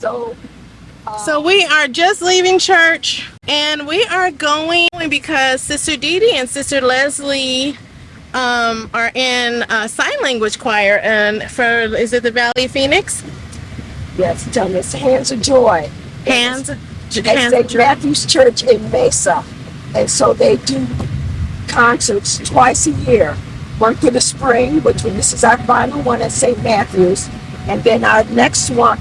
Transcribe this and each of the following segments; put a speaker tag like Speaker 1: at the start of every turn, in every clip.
Speaker 1: So,
Speaker 2: So we are just leaving church and we are going because Sister Dee Dee and Sister Leslie are in sign language choir and is it the Valley of Phoenix?
Speaker 1: yes, tell me, it's Hands of Joy.
Speaker 2: Hands,
Speaker 1: At
Speaker 2: hands of
Speaker 1: St.
Speaker 2: joy.
Speaker 1: Matthew's Church in Mesa. And so they do concerts twice a year. One for the spring, this is our final one at St. Matthew's. And then our next one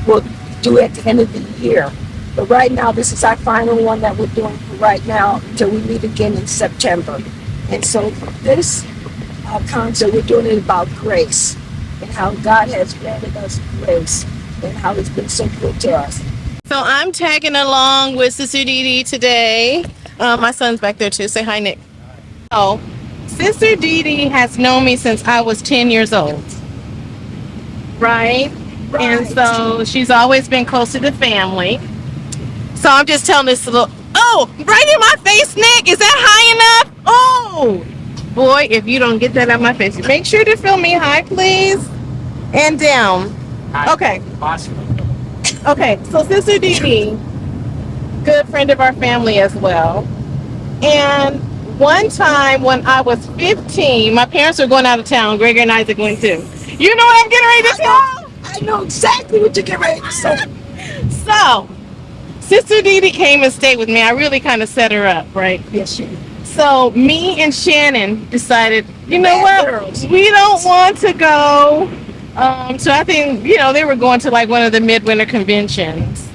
Speaker 1: we'll do at the end of the year. But right now, this is our final one that we're doing for right now until we meet again in September. And so this concert, we're doing it about grace and how God has granted us grace and how He's been so good to us.
Speaker 2: So I'm tagging along with Sister Dee Dee today. My son's back there too. Say hi, Nick. Oh, Sister Dee Dee has known me since I was 10 years old. Right? And so she's always been close to the family. So I'm just telling this little, oh, right in my face, Nick. Is that high enough? Oh, boy, if you don't get that out of my face, make sure to film me high, please. And down. Okay. Okay, so Sister Dee Dee, good friend of our family as well. And one time when I was 15, my parents were going out of town. GreGory and Isaac went too. You know what I'm getting ready to tell?
Speaker 1: I know exactly what you're getting ready to say.
Speaker 2: So, Sister Dee Dee came and stayed with me. I really kind of set her up, right?
Speaker 1: Yes, she did.
Speaker 2: So, me and Shannon decided, you know
Speaker 1: Bad
Speaker 2: what?
Speaker 1: girls.
Speaker 2: We don't want to go. So I think, they were going to like one of the midwinter conventions.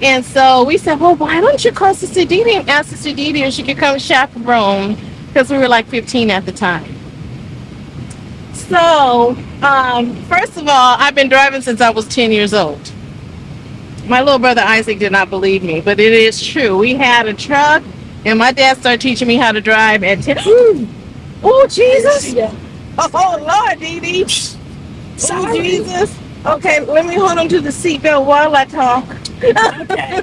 Speaker 2: And so we said, well, why don't you call Sister Dee Dee and ask Sister Dee Dee if she could come chaperone? Because we were like 15 at the time. So, first of all, I've been driving since I was 10 years old. My little brother Isaac did not believe me, but it is true. We had a truck, and my dad started teaching me how to drive at 10. Oh, Jesus. Oh, Lord, Dee Dee. Oh, Jesus. Okay, let me hold on to the seatbelt while I talk.
Speaker 1: Okay.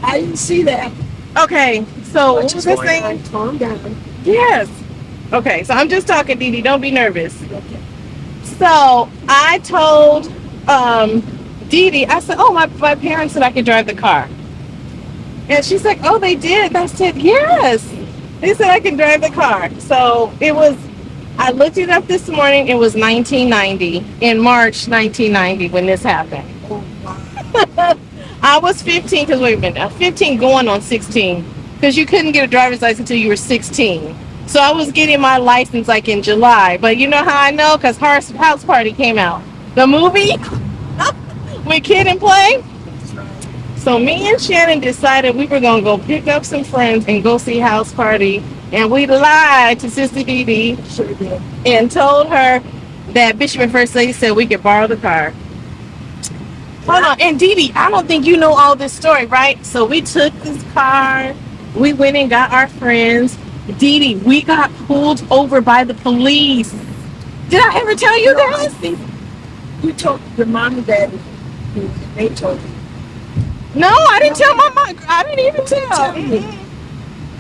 Speaker 1: I didn't see that.
Speaker 2: Okay, so what was this thing?
Speaker 1: Calm down.
Speaker 2: Yes. Okay, so I'm just talking, Dee Dee. Don't be nervous.
Speaker 1: Okay.
Speaker 2: So I told Dee Dee, I said, oh, my parents said I could drive the car. And she's like, oh, they did? I said, yes. They said I can drive the car. So I looked it up this morning. It was 1990, in March 1990 when this happened.
Speaker 1: Oh, wow.
Speaker 2: I was 15, because wait a minute, 15 going on 16, because you couldn't get a driver's license until you were 16. So I was getting my license like in July. But you know how I know? Because House Party came out. The movie with Kid and Play. So me and Shannon decided we were going to go pick up some friends and go see House Party. And we lied to Sister Dee Dee and told her that Bishop and First Lady said we could borrow the car. Hold on, and Dee Dee, I don't think you know all this story, right? So we took this car, we went and got our friends. Dee Dee, we got pulled over by the police. Did I ever tell you this?
Speaker 1: You told your mom and dad, they told you.
Speaker 2: No, I didn't tell my mom. I didn't even tell.
Speaker 1: Me.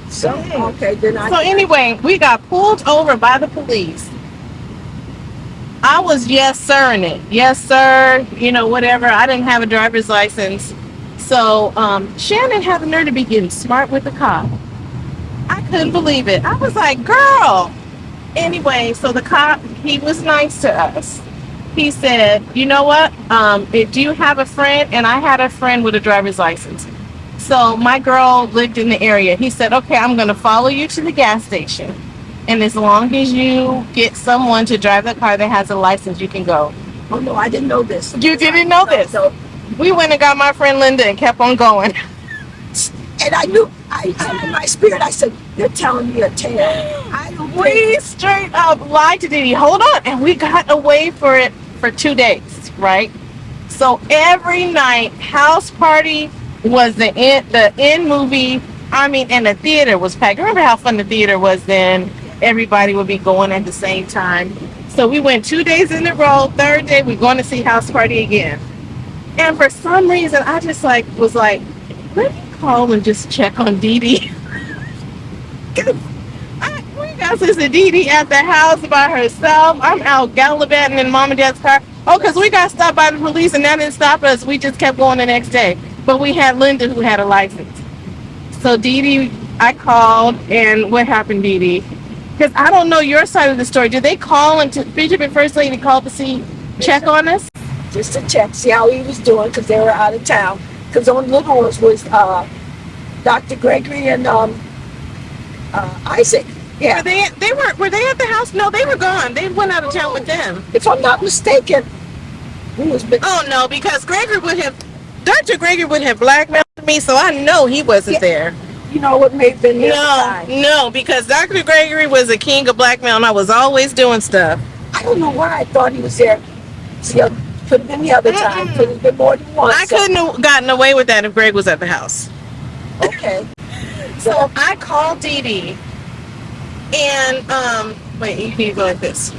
Speaker 1: So, okay, then
Speaker 2: So anyway, we got pulled over by the police. I was yes sir in it. Yes sir, whatever. I didn't have a driver's license. So Shannon had the nerve to be getting smart with the cop. I couldn't believe it. I was like, girl. Anyway, so the cop, he was nice to us. He said, you know what? Do you have a friend? And I had a friend with a driver's license. So my girl lived in the area. He said, okay, I'm going to follow you to the gas station. And as long as you get someone to drive the car that has a license, you can go.
Speaker 1: Oh, no, I didn't know this.
Speaker 2: You didn't know this?
Speaker 1: No.
Speaker 2: We went and got my friend Linda and kept on going.
Speaker 1: And I knew, in my spirit, I said, they're telling me a tale.
Speaker 2: We straight up lied to Dee Dee. Hold on. And we got away for it for 2 days, right? So every night, House Party was the end movie. I mean, and the theater was packed. Remember how fun the theater was then? Everybody would be going at the same time. So we went 2 days in a row. Third day, we're going to see House Party again. And for some reason, I just was like, let me call and just check on Dee Dee. We got Sister Dee Dee at the house by herself. I'm out gallivanting in Mom and Dad's car. Oh, because we got stopped by the police and that didn't stop us. We just kept going the next day. But we had Linda who had a license. So Dee Dee, I called, and what happened, Dee Dee? Because I don't know your side of the story. Did they call and Bishop and First Lady called to check on us?
Speaker 1: Just to check, see how he was doing, because they were out of town. Because on little ones was Dr. Gregory and Isaac. Yeah.
Speaker 2: Were they at the house? No, they were gone. They went out of town with them.
Speaker 1: If I'm not mistaken, who was?
Speaker 2: Oh no, because Dr. Gregory would have blackmailed me, so I know he wasn't there.
Speaker 1: You know what may have been the other time.
Speaker 2: No, because Dr. Gregory was a king of blackmail, and I was always doing stuff.
Speaker 1: I don't know why I thought he was there. See, could have been the other time. Could have been more than once.
Speaker 2: I couldn't have gotten away with that if Greg was at the house.
Speaker 1: Okay.
Speaker 2: So I called Dee Dee, and wait, you need to go like this.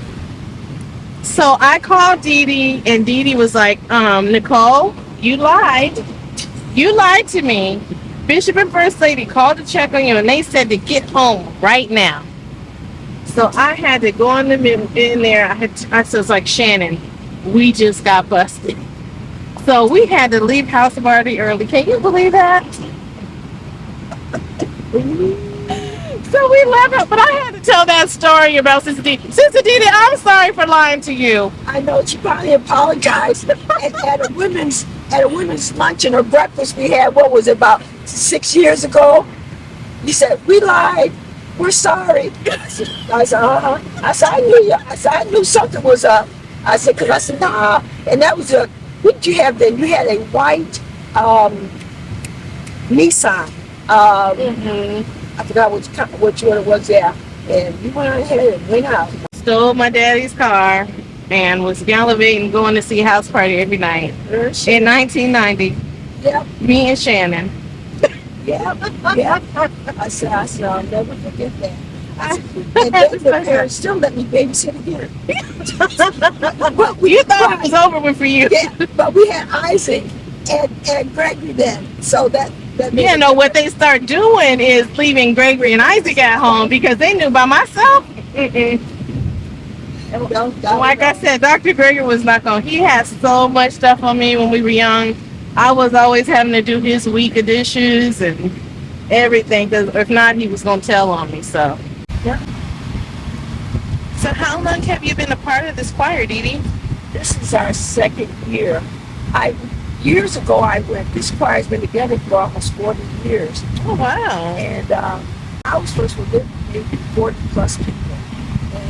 Speaker 2: So I called Dee Dee, and Dee Dee was like, Nicole, you lied. You lied to me. Bishop and First Lady called to check on you, and they said to get home right now. So I had to go in there. I was like, Shannon, we just got busted. So we had to leave house party early. Can you believe that? So we left, but I had to tell that story about Sister Dee. Sister Dee, I'm sorry for lying to you.
Speaker 1: I know she probably apologized at a women's luncheon or breakfast we had. What was it, about 6 years ago? You said we lied. We're sorry. I said, I said, I knew you. I said, I knew something was up. I said, because I said, nah. And that was what did you have then? You had a white Nissan. I forgot which one it was there. And you went ahead and went out.
Speaker 2: Stole my daddy's car and was gallivanting, going to see house party every night. In 1990.
Speaker 1: Yep.
Speaker 2: Me and Shannon.
Speaker 1: Yep. I said, I'll never forget that. And then the parents still let me babysit again.
Speaker 2: You thought it was over with for you.
Speaker 1: Yeah, but we had Isaac and Gregory then. So that
Speaker 2: you know what they start doing is leaving Gregory and Isaac at home because they knew by myself. Like I said, Dr. Gregory was not going. He had so much stuff on me when we were young. I was always having to do his week of dishes and everything, because if not, he was going to tell on me. So,
Speaker 1: yeah.
Speaker 2: So how long have you been a part of this choir, Dee Dee?
Speaker 1: This is our second year. Years ago, I went. This choir's been together for almost 40 years.
Speaker 2: Oh, wow.
Speaker 1: And I was first with maybe 40 plus people.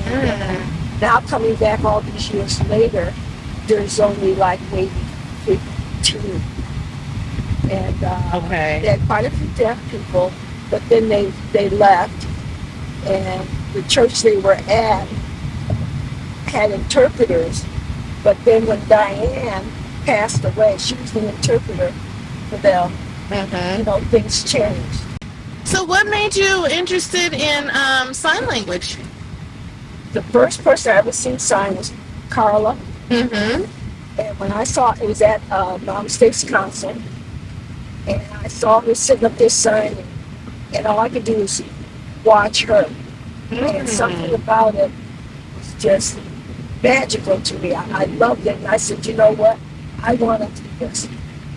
Speaker 1: And now coming back all these years later, there's only like maybe 15. And
Speaker 2: okay.
Speaker 1: They had quite a few deaf people, but then they left. And the church they were at had interpreters, but then when Diane passed away, she was the interpreter for them. You know, things changed.
Speaker 2: So what made you interested in sign language?
Speaker 1: The first person I ever seen sign was Carla. And when I saw it was at ASL Concert, and I saw her sitting up there signing, and all I could do was watch her. And something about it was just magical to me. I loved it, and I said, you know what? I want to do this.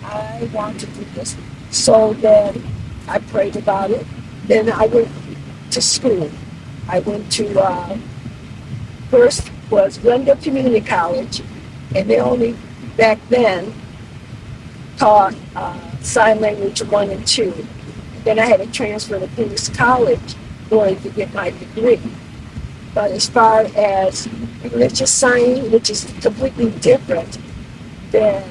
Speaker 1: I want to do this. So then I prayed about it. Then I went to school. I went to, first was Wendell Community College, and they only, back then, taught sign language 1 and 2. Then I had to transfer to Phoenix College in order to get my degree. But as far as religious signing, which is completely different, then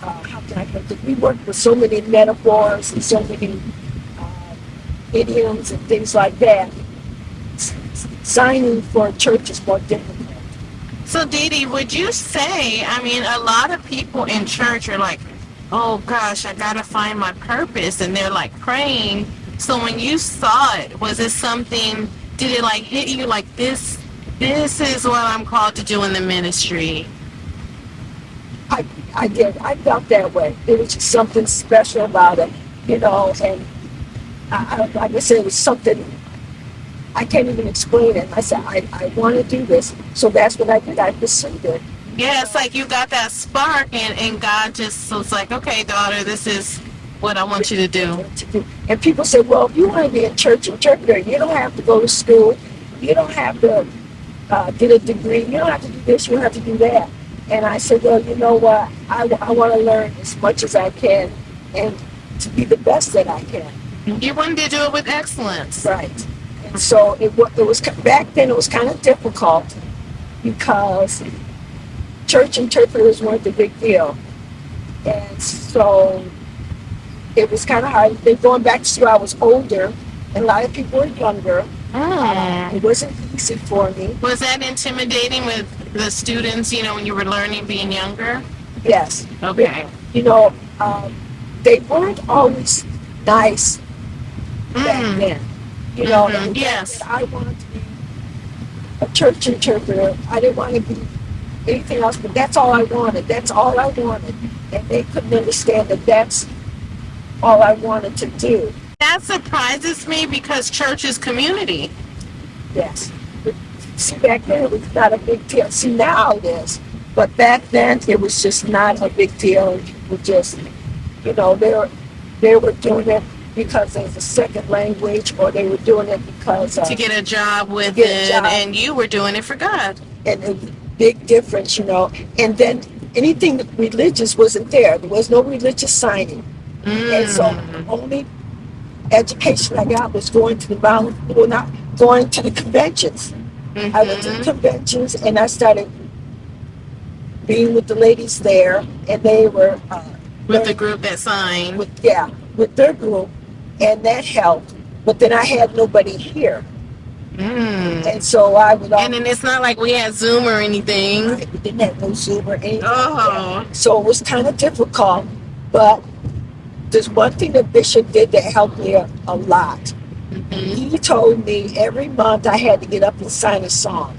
Speaker 1: how can I put it? We work with so many metaphors and so many idioms and things like that. Signing for a church is more difficult.
Speaker 2: So Dee Dee, would you say, I mean, a lot of people in church are like, oh gosh, I gotta find my purpose, and they're like praying. So when you saw it, was it something, did it like hit you like this is what I'm called to do in the ministry?
Speaker 1: I did. I felt that way. There was just something special about it, you know, and like I said, it was something, I can't even explain it. I said, I want to do this. So that's what I did. I pursued it.
Speaker 2: Yeah, it's like you got that spark, and God just was like, okay, daughter, this is what I want you to do.
Speaker 1: And people say, well, if you want to be a church interpreter, you don't have to go to school. You don't have to get a degree. You don't have to do this. You don't have to do that. And I said, well, you know what? I want to learn as much as I can and to be the best that I can.
Speaker 2: You wanted to do it with excellence.
Speaker 1: Right. And so it was back then it was kind of difficult because church interpreters weren't the big deal. And so it was kind of hard. Then going back to school, I was older, and a lot of people were younger. It wasn't easy for me.
Speaker 2: Was that intimidating with the students, when you were learning being younger?
Speaker 1: Yes.
Speaker 2: Okay.
Speaker 1: They weren't always nice back then. And
Speaker 2: yes.
Speaker 1: I wanted to be a church interpreter. I didn't want to be anything else, but that's all I wanted. That's all I wanted. And they couldn't understand that that's all I wanted to do.
Speaker 2: That surprises me because church is community.
Speaker 1: Yes. But see, back then it was not a big deal. See, now it is. But back then it was just not a big deal. People just, they were doing it because it was a second language, or they were doing it because
Speaker 2: to get a job with it, and you were doing it for God.
Speaker 1: And a big difference, And then anything religious wasn't there. There was no religious signing. And so the only education I got was going to not going to the conventions. I went to the conventions and I started being with the ladies there, and they were
Speaker 2: with the group that signed.
Speaker 1: With their group, and that helped. But then I had nobody here. And so I would.
Speaker 2: And then it's not like we had Zoom or anything.
Speaker 1: We didn't have no Zoom or anything.
Speaker 2: Oh.
Speaker 1: So it was kind of difficult, but there's one thing the bishop did that helped me a lot. He told me every month I had to get up and sign a song.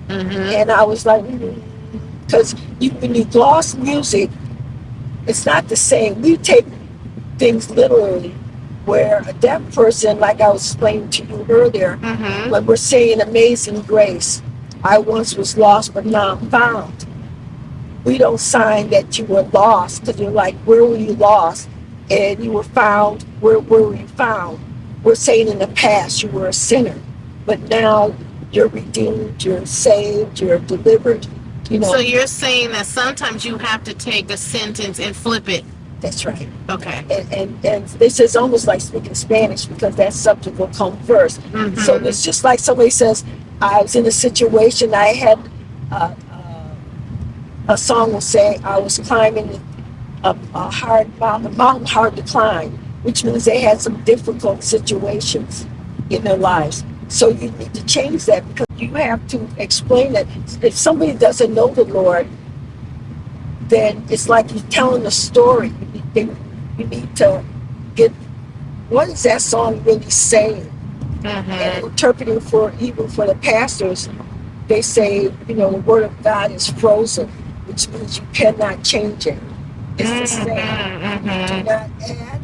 Speaker 1: And I was like, because when you gloss music, it's not the same. We take things literally, where a deaf person, like I was explaining to you earlier, when we're saying Amazing Grace, I once was lost but now I'm found. We don't sign that you were lost, because you're like, where were you lost? And you were found, where were you found? We're saying in the past you were a sinner, but now you're redeemed, you're saved, you're delivered.
Speaker 2: So you're saying that sometimes you have to take a sentence and flip it.
Speaker 1: That's right.
Speaker 2: Okay.
Speaker 1: And this is almost like speaking Spanish, because that subject will come first. So it's just like somebody says, I was in a situation, I had a song will say, I was climbing a mountain hard to climb, which means they had some difficult situations in their lives. So you need to change that, because you have to explain that. If somebody doesn't know the Lord, then it's like you're telling a story. You need to get, what is that song really saying? And interpreting even for the pastors, they say, the word of God is frozen, which means you cannot change it. It's the same. You do not add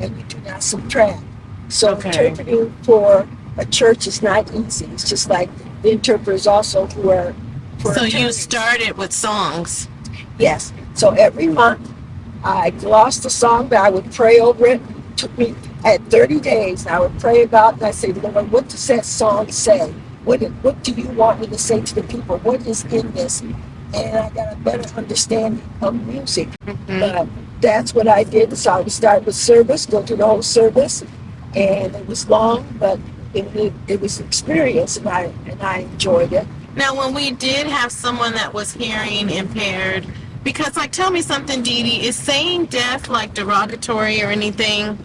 Speaker 1: and you do not subtract. So interpreting for a church is not easy. It's just like the interpreters also who are.
Speaker 2: So you started with songs.
Speaker 1: Yes. So every month I glossed a song, but I would pray over it. I had 30 days, and I would pray about it, and I say, Lord, what does that song say? What do you want me to say to the people? What is in this? And I got a better understanding of music. But that's what I did. So I would start with service, go through the whole service, and it was long, but it was an experience, and I enjoyed it.
Speaker 2: Now, when we did have someone that was hearing impaired, because, tell me something, Dee Dee, is saying deaf, derogatory or anything?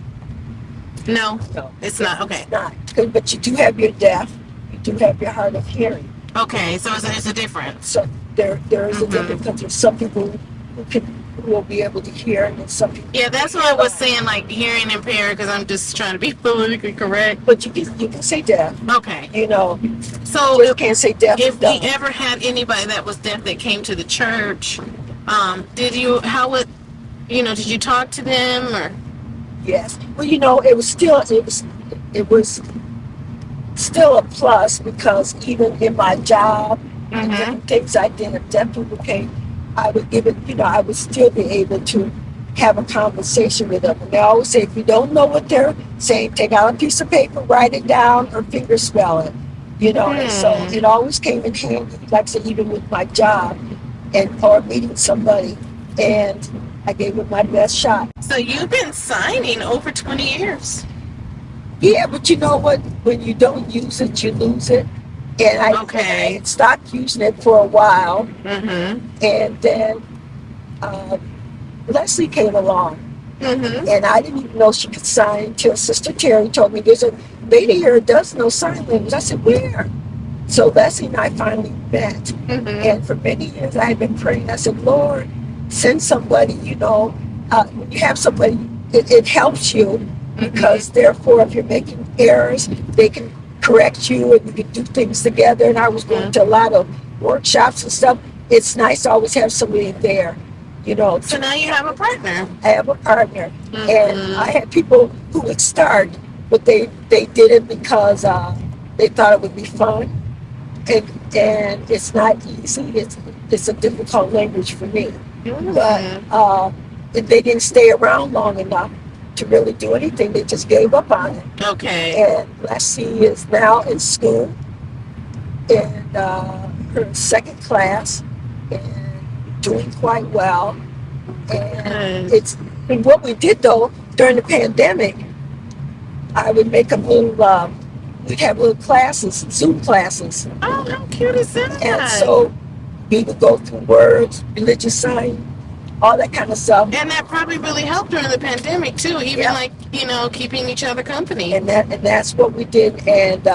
Speaker 2: No, it's not. Okay.
Speaker 1: It's not. But you do have your deaf, you do have your hard of hearing.
Speaker 2: Okay, so there's a difference.
Speaker 1: So there is a difference, because there's some people who will be able to hear, and then some people.
Speaker 2: Yeah, that's what I was saying, hearing impaired, because I'm just trying to be politically correct.
Speaker 1: But you can say deaf.
Speaker 2: Okay.
Speaker 1: So you can't say deaf.
Speaker 2: If we ever had anybody that was deaf that came to the church, did you talk to them, or?
Speaker 1: Yes. Well, it was still a plus, because even in my job, the
Speaker 2: Mm-hmm.
Speaker 1: different things I did, if deaf people came, I would give it, I would still be able to have a conversation with them. And they always say, if you don't know what they're saying, take out a piece of paper, write it down, or finger spell it. And so it always came in handy, like I said, even with my job or meeting somebody, and I gave it my best shot.
Speaker 2: So you've been signing over 20 years.
Speaker 1: Yeah, but you know what? When you don't use it, you lose it. And I had stopped using it for a while,
Speaker 2: Mm-hmm.
Speaker 1: and then uh, Leslie came along,
Speaker 2: Mm-hmm.
Speaker 1: and I didn't even know she could sign until Sister Terry told me there's a lady here who does know sign language. I said, where? So Leslie and I finally met,
Speaker 2: Mm-hmm.
Speaker 1: and for many years I had been praying. I said, Lord, send somebody. When you have somebody, it helps you because therefore, if you're making errors, they can correct you and you can do things together. And I was going to a lot of workshops and stuff. It's nice to always have somebody there.
Speaker 2: So now you have a partner.
Speaker 1: I have a partner, and I had people who would start, but they did it because they thought it would be fun, and it's not easy. It's a difficult language for me, but they didn't stay around long enough to really do anything. They just gave up on it.
Speaker 2: Okay.
Speaker 1: And Lassie is now in school in her second class and doing quite well. And and what we did though during the pandemic, I would make a little. We'd have little classes, Zoom classes.
Speaker 2: Oh, how cute is that?
Speaker 1: And so we would go through words, religious sign, all that kind of stuff.
Speaker 2: And that probably really helped during the pandemic too, even keeping each other company.
Speaker 1: And that's what we did. And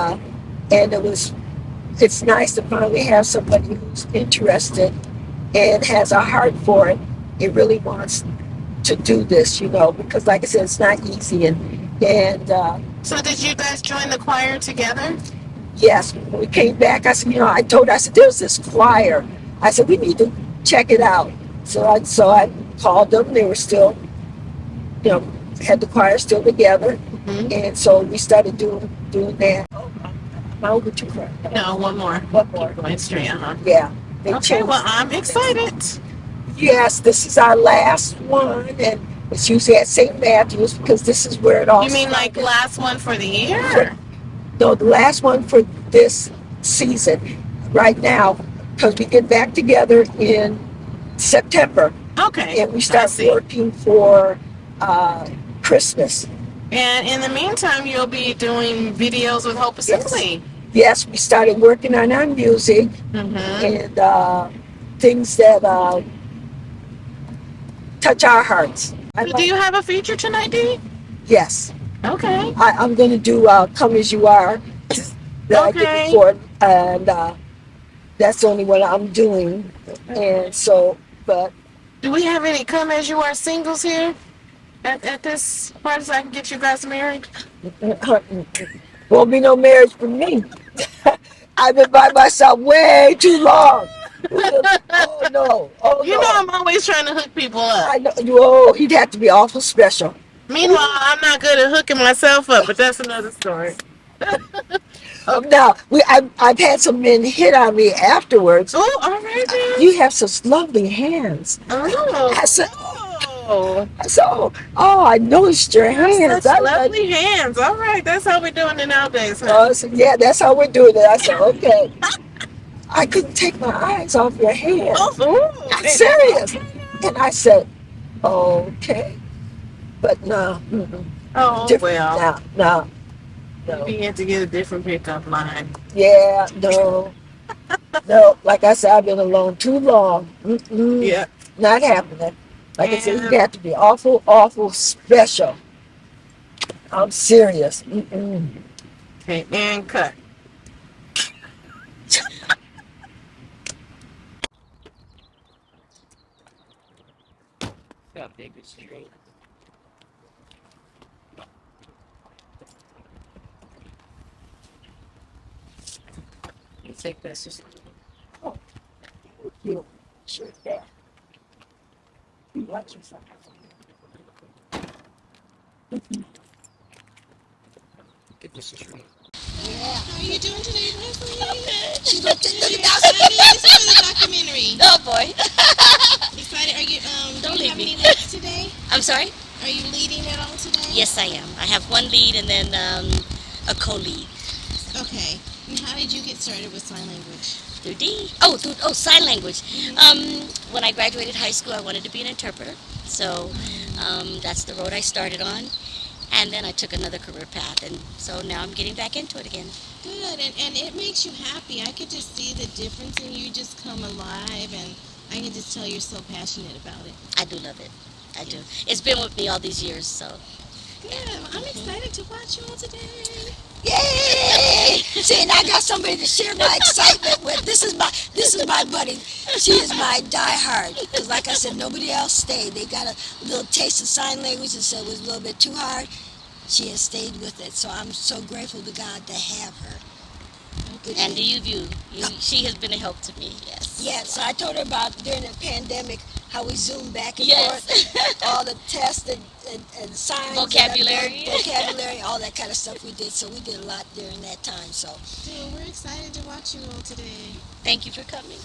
Speaker 1: it's nice to finally have somebody who's interested and has a heart for it. It really wants to do this, because like I said, it's not easy.
Speaker 2: So did you guys join the choir together?
Speaker 1: Yes, when we came back, I said, I said, there's this choir. I said, we need to check it out. So I called them. They were still, had the choir still together. Mm-hmm. And so we started doing that. Am I over too far?
Speaker 2: No, one more.
Speaker 1: Keep
Speaker 2: going straight,
Speaker 1: Yeah.
Speaker 2: Okay, well, I'm excited.
Speaker 1: Yes, this is our last one, and it's usually at St. Matthew's because this is where it all
Speaker 2: You mean
Speaker 1: started.
Speaker 2: like last one for the year?
Speaker 1: No, the last one for this season, right now, because we get back together in September.
Speaker 2: Okay.
Speaker 1: And we start working for Christmas.
Speaker 2: And in the meantime, you'll be doing videos with Hope Assembly.
Speaker 1: Yes, we started working on our music and things that touch our hearts.
Speaker 2: Do you have a feature tonight, Dee?
Speaker 1: Yes.
Speaker 2: Okay.
Speaker 1: I'm going to do Come As You Are that I did before, and that's the only one I'm doing. And so, but...
Speaker 2: Do we have any Come As You Are singles here at this party so I can get you guys married?
Speaker 1: Won't be no marriage for me. I've been by myself way too long. Oh, no.
Speaker 2: I'm always trying to hook people up.
Speaker 1: I know. Whoa, he'd have to be awful special.
Speaker 2: Meanwhile, I'm not good at hooking myself up, but that's another story.
Speaker 1: Now, I've had some men hit on me afterwards.
Speaker 2: Oh, all right, then.
Speaker 1: You have such lovely hands.
Speaker 2: Oh.
Speaker 1: I said, I noticed your hands.
Speaker 2: Such lovely hands. All right, that's how we're doing it nowadays, huh?
Speaker 1: Yeah, that's how we're doing it. I said, okay. I couldn't take my eyes off your hands.
Speaker 2: Oh,
Speaker 1: I'm serious. And I said, okay. But no.
Speaker 2: Oh, well.
Speaker 1: No.
Speaker 2: We had to get a different pickup line.
Speaker 1: Yeah, no. No, like I said, I've been alone too long.
Speaker 2: Yeah.
Speaker 1: Not happening. Like I said, you have to be awful, awful special. I'm serious.
Speaker 2: Okay, and cut. Got bigger street. You take this. Just...
Speaker 1: Oh, you sure that. You watch yourself.
Speaker 2: Get this street. How are you doing today, Leslie?
Speaker 3: She's gonna take the
Speaker 2: Excited? This is for the documentary.
Speaker 3: Oh boy.
Speaker 2: Excited? Are you
Speaker 3: Don't
Speaker 2: do you
Speaker 3: leave
Speaker 2: have
Speaker 3: me.
Speaker 2: any leads today?
Speaker 3: I'm sorry?
Speaker 2: Are you leading at all today?
Speaker 3: Yes, I am. I have one lead and then a co-lead.
Speaker 2: Okay. And how did you get started with sign language?
Speaker 3: Through D. Oh, sign language. When I graduated high school, I wanted to be an interpreter. So that's the road I started on. And then I took another career path. And so now I'm getting back into it again.
Speaker 2: Good, and it makes you happy. I could just see the difference in you just come alive, and I can just tell you're so passionate about it.
Speaker 3: I do love it. I do. It's been with me all these years, so.
Speaker 2: Good. I'm excited to watch you all today.
Speaker 1: Yay! See, and I got somebody to share my excitement with. This is my buddy. She is my diehard. Because like I said, nobody else stayed. They got a little taste of sign language and said it was a little bit too hard. She has stayed with it. So I'm so grateful to God to have her.
Speaker 3: And to you, she has been a help to me, yes.
Speaker 1: Yes, so I told her about during the pandemic how we zoomed back and
Speaker 3: Yes.
Speaker 1: forth, all the tests and signs,
Speaker 3: Vocabulary.
Speaker 1: vocabulary, all that kind of stuff we did. So we did a lot during that time. So
Speaker 2: Well, we're excited to watch you all today.
Speaker 3: Thank you for coming.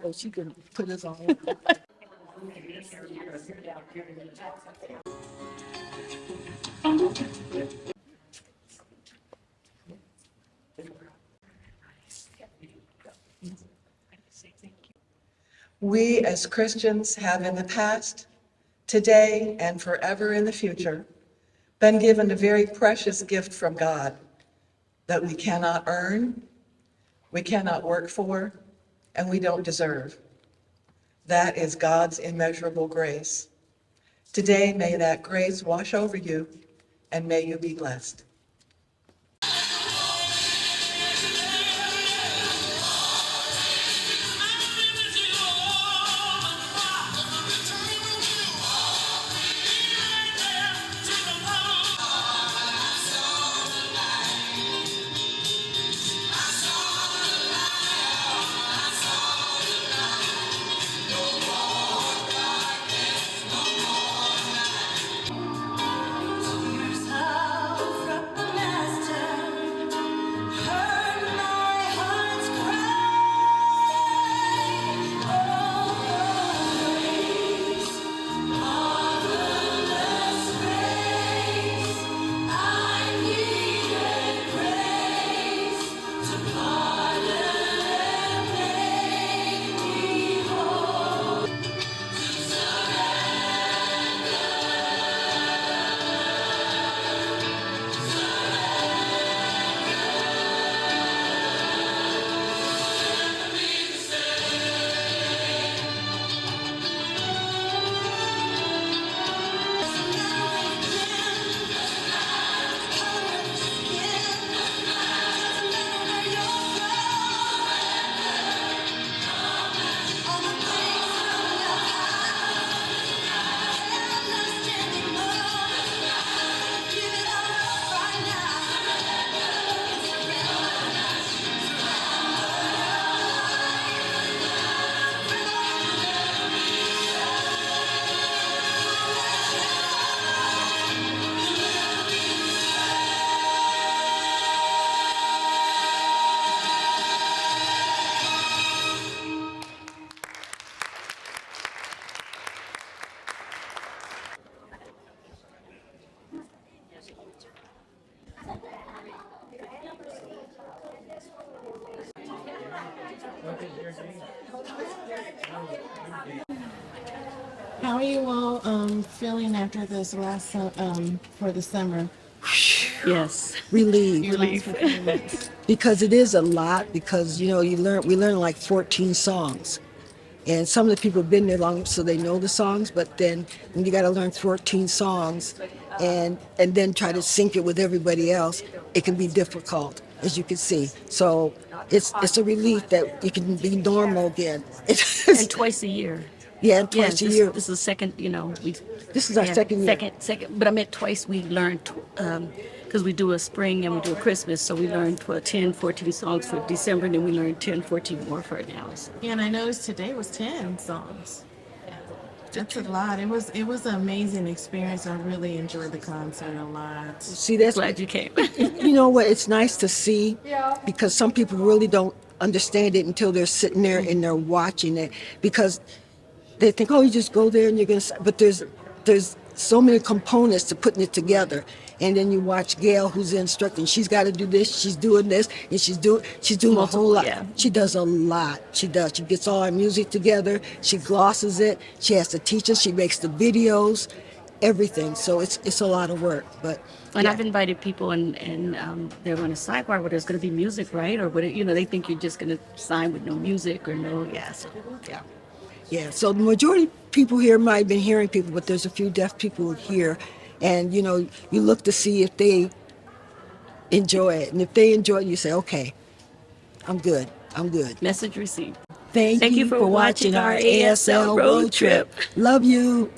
Speaker 1: oh, she can put us on.
Speaker 4: We as Christians have in the past, today, and forever in the future been given a very precious gift from God that we cannot earn, we cannot work for, and we don't deserve. That is God's immeasurable grace. Today, may that grace wash over you, and may you be blessed.
Speaker 2: How are you all feeling after this last for the summer?
Speaker 3: Yes.
Speaker 1: Relieved.
Speaker 2: Your last performance.
Speaker 1: Because it is a lot, because we learn like 14 songs, and some of the people have been there long so they know the songs, but then when you got to learn 14 songs and then try to sync it with everybody else, it can be difficult, as you can see. So it's a relief that you can be normal again.
Speaker 3: And twice a year.
Speaker 1: Yeah, and twice
Speaker 3: Yes,
Speaker 1: a year.
Speaker 3: this is the second, we.
Speaker 1: This is our second year.
Speaker 3: Second, but I meant twice we learned, because we do a spring and we do a Christmas, so we learned 10, 14 songs for December, and then we learned 10, 14 more for now. So.
Speaker 2: Yeah, and I noticed today was 10 songs. That's a lot. It was an amazing experience. I really enjoyed the concert a lot.
Speaker 1: See, that's
Speaker 5: Glad you came.
Speaker 1: you know what? It's nice to see because some people really don't understand it until they're sitting there and they're watching it because they think, oh, you just go there and you're gonna. But there's so many components to putting it together. And then you watch Gail, who's instructing. She's got to do this. She's doing this, and she's doing a whole lot.
Speaker 5: Yeah.
Speaker 1: She does a lot. She does. She gets all her music together. She glosses it. She has to teach us. She makes the videos, everything. So it's a lot of work. But
Speaker 5: And
Speaker 1: yeah.
Speaker 5: I've invited people, and they're going to sidebar where there's going to be music, right? Or what? They think you're just going to sign with no music or no. Yeah. So, yeah.
Speaker 1: Yeah, so the majority of people here might have been hearing people, but there's a few deaf people here. And, you look to see if they enjoy it. And if they enjoy it, you say, okay, I'm good. I'm good.
Speaker 5: Message received.
Speaker 1: Thank you for watching our ASL road trip. Love you.